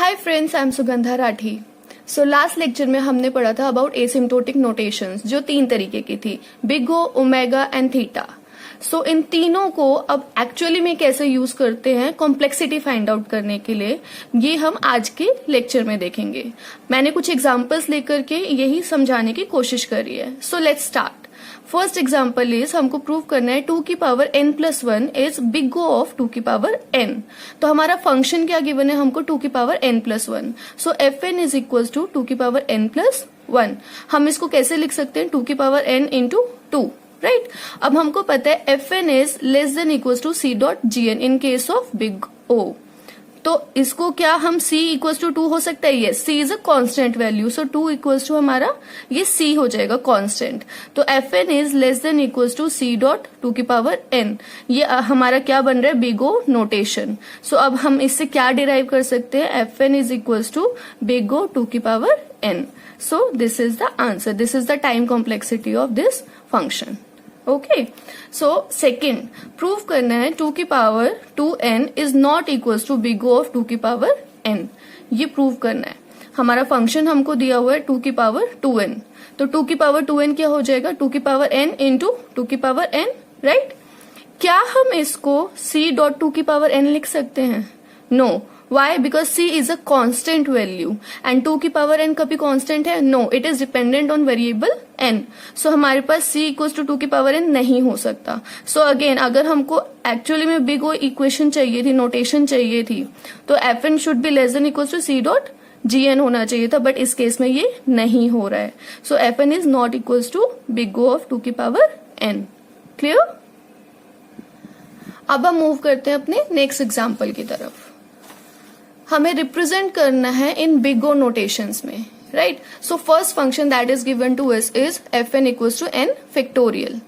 Hi friends, I am Sugandha Rathi. So last lecture में हमने पढ़ा था अबाउट एसिम्प्टोटिक नोटेशंस, जो 3 तरीके की थी, big O, omega and theta. So इन तीनों को अब एक्चुअली में कैसे यूज करते हैं कॉम्प्लेक्सिटी फाइंड आउट करने के लिए, ये हम आज के लेक्चर में देखेंगे। मैंने कुछ एग्जांपल्स लेकर के यही समझाने की कोशिश करी है। So let's start. First example is, हमको प्रूव करना है 2 की power n plus 1 is big O of 2 की पावर n। तो हमारा फंक्शन क्या गिवन है हमको, 2 की power n plus 1। So fn is equal to 2 की पावर n प्लस 1। हम इसको कैसे लिख सकते हैं, 2 की पावर n इंटू 2, राइट। अब हमको पता है fn is less than equal to c dot gn in case of big O। तो इसको क्या हम c इक्वल्स टू 2 हो सकता है, yes, c is a constant value, so 2 equals to हमारा ये c हो जाएगा कांस्टेंट। तो fn is less than equals to c dot 2 की पावर n। ये हमारा क्या बन रहा है, बिग O नोटेशन। सो अब हम इससे क्या डिराइव कर सकते हैं, fn is equals to big O 2 की power n। So this is the answer, this is the time complexity of this function. Okay, so second, prove करना है 2 की power 2n is not equals to big O of 2 की power n। ये prove करना है। हमारा function हमको दिया हुआ है 2 की पावर 2n, तो 2 की पावर 2n क्या हो जाएगा, 2 की पावर n इंटू 2 की पावर n, राइट। क्या हम इसको c डॉट 2 की पावर n लिख सकते हैं, no. Why? Because c is a constant value and 2 की पावर n कभी constant है, no, it is dependent on variable n। So हमारे पास c equals to 2 की पावर n नहीं हो सकता। So again, अगर हमको एक्चुअली में बिग O इक्वेशन चाहिए थी, नोटेशन चाहिए थी, तो fn should be less than equals to c dot gn होना चाहिए था, बट इस केस में ये नहीं हो रहा है। So fn is not equals to big O of 2 की पावर n। क्लियर? अब हम मूव करते हैं अपने नेक्स्ट एग्जाम्पल की तरफ। हमें रिप्रेजेंट करना है इन बिग O नोटेशंस में, right. So first function that is given to us is fn equals to n factorial.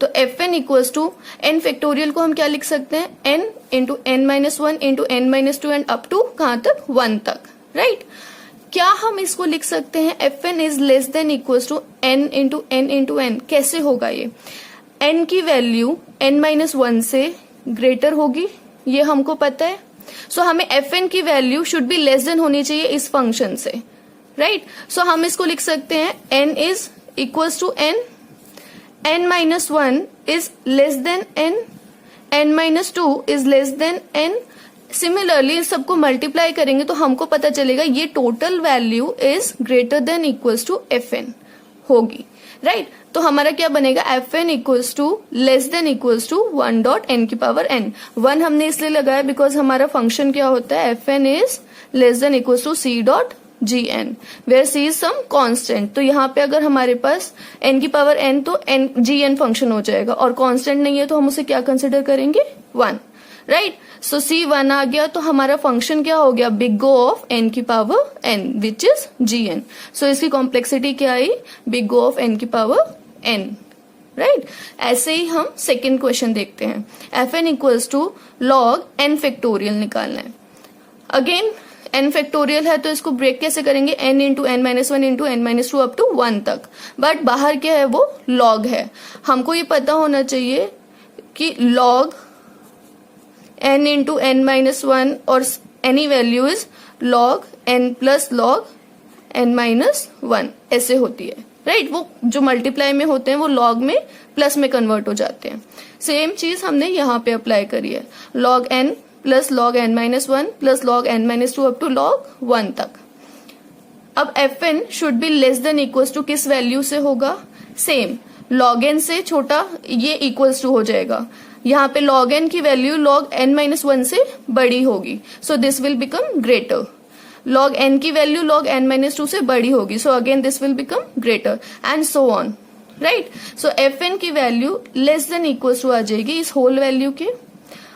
तो fn equals to n factorial को हम क्या लिख सकते हैं, n into n minus 1 into n minus 2 and up to कहां तक, 1 तक, राइट। क्या हम इसको लिख सकते हैं fn is less than equals to n into n, कैसे होगा ये, n की वैल्यू n माइनस 1 से ग्रेटर होगी, ये हमको पता है। सो हमें fn की value should be less then होनी चाहिए इस फंक्शन से, राइट। सो हम इसको लिख सकते हैं n is equals to n minus 1 is less than n minus 2 is less than n। Similarly सबको मल्टीप्लाई करेंगे तो हमको पता चलेगा ये total value is greater than equals to fn होगी, राइट। तो हमारा क्या बनेगा, fn equals to less than equals to 1 dot n की पावर n। 1 हमने इसलिए लगाया बिकॉज हमारा फंक्शन क्या होता है, fn is less than equals to c dot gn, where c is some constant. तो यहाँ पे अगर हमारे पास n की पावर n तो n gn फंक्शन हो जाएगा, और कांस्टेंट नहीं है तो हम उसे क्या कंसिडर करेंगे, 1, राइट। सो c1 आ गया, तो हमारा फंक्शन क्या हो गया, बिग O ऑफ n की power n which is gn। So इसकी कॉम्प्लेक्सिटी क्या आई, बिग O ऑफ n की पावर n, राइट। ऐसे ही हम सेकेंड क्वेश्चन देखते हैं। fn equals to log n factorial निकालना है। अगेन n फैक्टोरियल है तो इसको ब्रेक कैसे करेंगे, n into n minus 1 into n minus 2 up to 1 तक, बट बाहर क्या है, वो लॉग है। हमको ये पता होना चाहिए कि log n into n minus 1 और any value is log n plus log n minus 1 ऐसे होती है, राइट। वो जो मल्टीप्लाई में होते हैं वो लॉग में प्लस में कन्वर्ट हो जाते हैं। सेम चीज हमने यहाँ पे अप्लाई करी है, log n plus log n minus 1 plus log n minus 2 up to log 1 तक। अब fn should be less than equals to किस वैल्यू से होगा, सेम लॉग n से छोटा ये इक्वल्स टू हो जाएगा। यहाँ पे log n की वैल्यू log n माइनस 1 से बड़ी होगी, so this will become greater. log n की वैल्यू log n माइनस 2 से बड़ी होगी, so again this will become greater and so on, right. So fn की value less than equals to आ जाएगी इस होल वैल्यू के।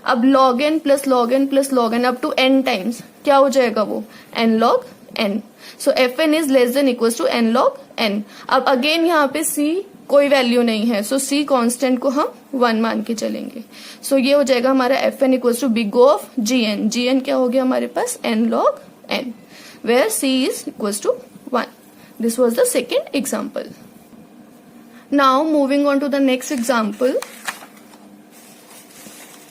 अब log n plus log n plus log n up to n times क्या हो जाएगा, वो n log n। So fn is less than equals to n log n। अब अगेन यहाँ पे c कोई वैल्यू नहीं है, सो c कांस्टेंट को हम 1 मान के चलेंगे। सो ये हो जाएगा हमारा fn equals to big O of gn। gn क्या हो गया हमारे पास, n log n, where c is equals to 1। This was the second example. Now moving on to the next example,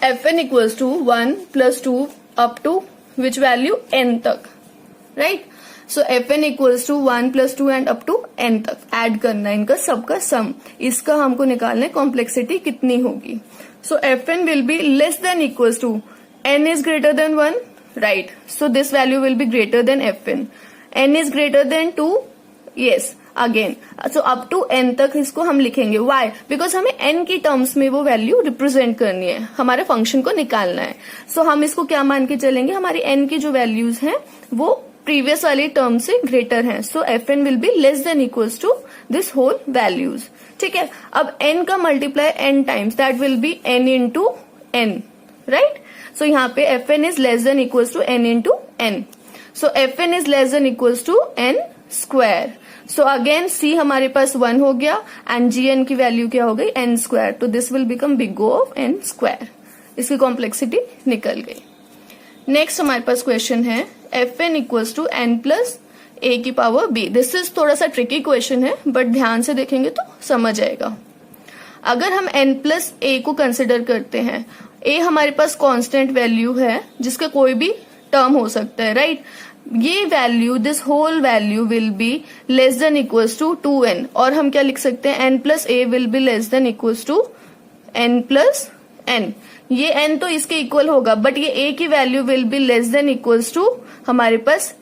fn equals to 1 plus 2 up to which value n तक, right. So F N equals to 1 + 2 and up to N तक add करना है इनका सबका सम, इसका हमको निकालना है कॉम्प्लेक्सिटी कितनी होगी। So F N will be less than equals to n is greater than 1, right? So this value will be greater than fn. n is greater than 2, yes, again. So up to n तक इसको हम लिखेंगे. Why? Because हमें n की terms में वो value represent करनी है, हमारे फंक्शन को निकालना है. So हम इसको क्या मान के चलेंगे, हमारी n की जो वैल्यूज हैं वो प्रीवियस वाली टर्म से ग्रेटर हैं. So fn will be less than equals to this whole values. ठीक है. अब n का multiply n times, that will be n into n, right. So यहाँ पे fn is less than equals to n into n. So fn is less than equals to n square. So again c हमारे पास 1 हो गया and gn की value क्या हो गई n square. तो this will become big O of n square. इसकी complexity निकल गई. नेक्स्ट हमारे पास क्वेश्चन है fn equals to n plus a की पावर b. दिस इज थोड़ा सा ट्रिकी क्वेश्चन है बट ध्यान से देखेंगे तो समझ आएगा. अगर हम n प्लस a को कंसिडर करते हैं, a हमारे पास कांस्टेंट वैल्यू है जिसका कोई भी टर्म हो सकता है, राइट. ये value, this whole value will be less than equals to 2n, और हम क्या लिख सकते हैं, n plus a will be less than equals to n plus n. ये n तो इसके इक्वल होगा बट ये a की value will be less than equals to हमारे पास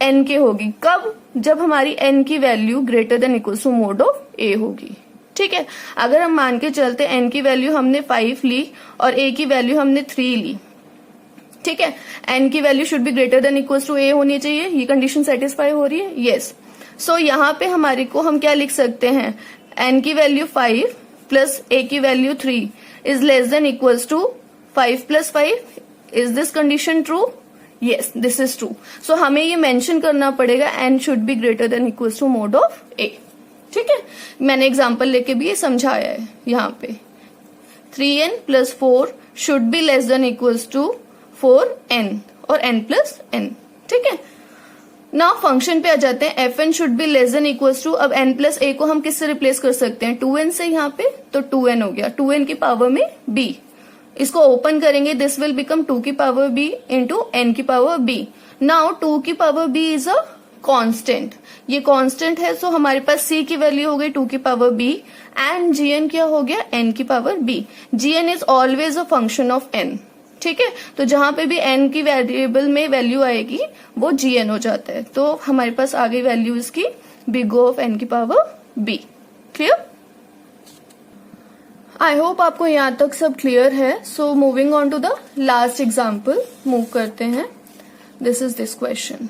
n के होगी. कब? जब हमारी n की value greater than equals to mod of a होगी. ठीक है. अगर हम मान के चलते n की वैल्यू हमने 5 ली और a की वैल्यू हमने 3 ली, ठीक है. n की value should be greater than equals to a होनी चाहिए. ये कंडीशन सेटिस्फाई हो रही है, यस. सो यहाँ पे हमारे को हम क्या लिख सकते हैं, n की वैल्यू 5 प्लस a की value 3 is less than equals to 5 + 5. Is this condition true? Yes, this is true. So हमें ये मेंशन करना पड़ेगा n should be greater than equals to mod of a. ठीक है. मैंने एग्जाम्पल लेके भी ये समझाया है यहाँ पे. 3n + 4 should be less than equals to 4n और n + n. ठीक है. नाउ फंक्शन पे आ जाते हैं. fn should be less than equals to, अब n + a को हम किससे रिप्लेस कर सकते हैं, 2n से. यहाँ पे तो 2n हो गया, 2n की पावर में b. इसको ओपन करेंगे, दिस विल बिकम 2 की पावर b इंटू n की पावर b. नाउ 2 की power b is a constant, ये कांस्टेंट है. सो हमारे पास c की वैल्यू हो गई 2 की पावर b एंड gn क्या हो गया, n की power b. gn is always a function of n. ठीक है. तो जहां पे भी n की वेरिएबल में वैल्यू आएगी वो gn हो जाता है. तो हमारे पास आ गई वैल्यू इसकी बिग O ऑफ n की power b. Clear? I hope आपको यहाँ तक सब क्लियर है. So moving on to the last example move करते हैं. This is this question.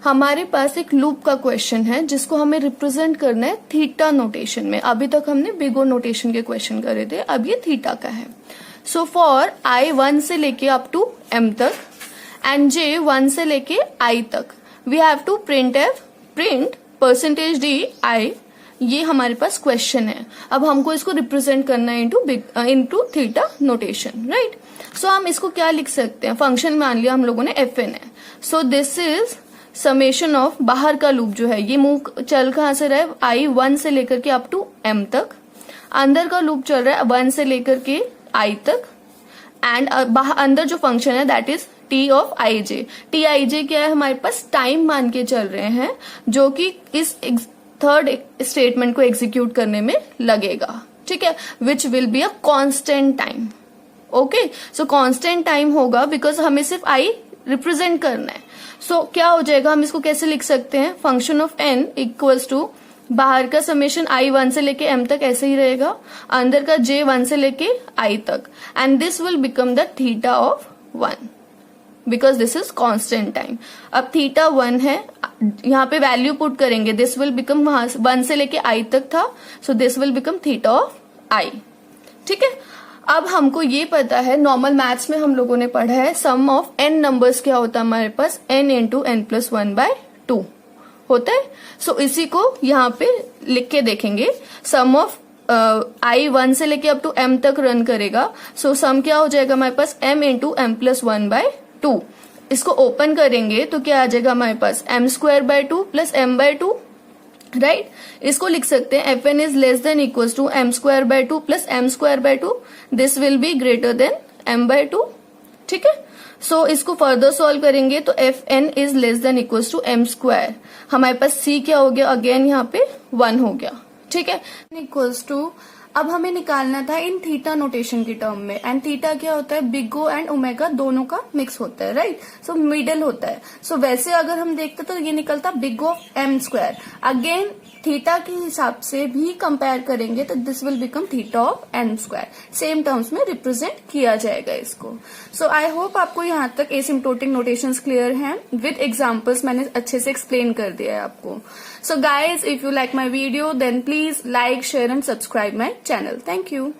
हमारे पास एक लूप का क्वेश्चन है जिसको हमें रिप्रेजेंट करना है थीटा नोटेशन में. अभी तक हमने बिग O नोटेशन के क्वेश्चन करे थे, अब ये थीटा का है. सो फॉर i 1 से लेके अप टू m तक एंड j 1 से लेके i तक we have to print %d(i). ये हमारे पास क्वेश्चन है. अब हमको इसको रिप्रेजेंट करना है इनटू थीटा नोटेशन, राइट. सो हम इसको क्या लिख सकते हैं, फंक्शन मान लिया हम लोगों ने fn है. सो दिस इज समेशन ऑफ बाहर का लूप जो है ये मूव चल कहां से रहा है, i 1 से लेकर के अप टू m तक. अंदर का लूप चल रहा है 1 से लेकर के i तक एंड अंदर जो फंक्शन है that is t of ij. tij क्या है, हमारे पास टाइम मान के चल रहे हैं जो कि इस थर्ड स्टेटमेंट को एग्जीक्यूट करने में लगेगा. ठीक है. Which will be a constant time. Okay. So constant time होगा बिकॉज हमें सिर्फ i रिप्रेजेंट करना है. सो क्या हो जाएगा, हम इसको कैसे लिख सकते हैं, function of n equals to बाहर का समेशन i 1 से लेके m तक ऐसे ही रहेगा, अंदर का j 1 से लेके i तक and this will become the theta of 1 because this is constant time. अब थीटा 1 है, यहाँ पे वैल्यू पुट करेंगे, दिस विल बिकम वहां 1 से लेके i तक था, सो this will become theta of i. ठीक है. अब हमको ये पता है, नॉर्मल मैथ्स में हम लोगों ने पढ़ा है सम ऑफ n नंबर्स क्या होता है हमारे पास, n इंटू n + 1/2 होता है. सो इसी को यहाँ पे लिख के देखेंगे. सम ऑफ i 1 से लेके अप टू m तक रन करेगा. सो सम क्या हो जाएगा हमारे पास, m इंटू m + 1/2. इसको ओपन करेंगे तो क्या आ जाएगा हमारे पास, m² + m/2, राइट. इसको लिख सकते हैं fn is less than equals to m² + m². This will be greater than m/2. ठीक है. सो इसको फर्दर सॉल्व करेंगे तो F N is less than equal to M square. हमारे पास सी क्या हो गया, अगेन यहाँ पे 1 हो गया. ठीक है, इक्वल्स टू अब हमें निकालना था इन थीटा नोटेशन की टर्म में. एंड थीटा क्या होता है, बिग ओ एंड ओमेगा दोनों का मिक्स होता है, राइट. सो मिडल होता है. सो वैसे अगर हम देखते तो ये निकलता big O M square. Again theta के हिसाब से भी कंपेयर करेंगे तो this will become theta of M square. Same terms में रिप्रेजेंट किया जाएगा इसको. सो आई होप आपको यहाँ तक एसिम्प्टोटिक नोटेशंस क्लियर हैं. विद एग्जांपल्स मैंने अच्छे से एक्सप्लेन कर दिया है आपको. So guys, if you like my video, then please like, share and subscribe my channel. Thank you.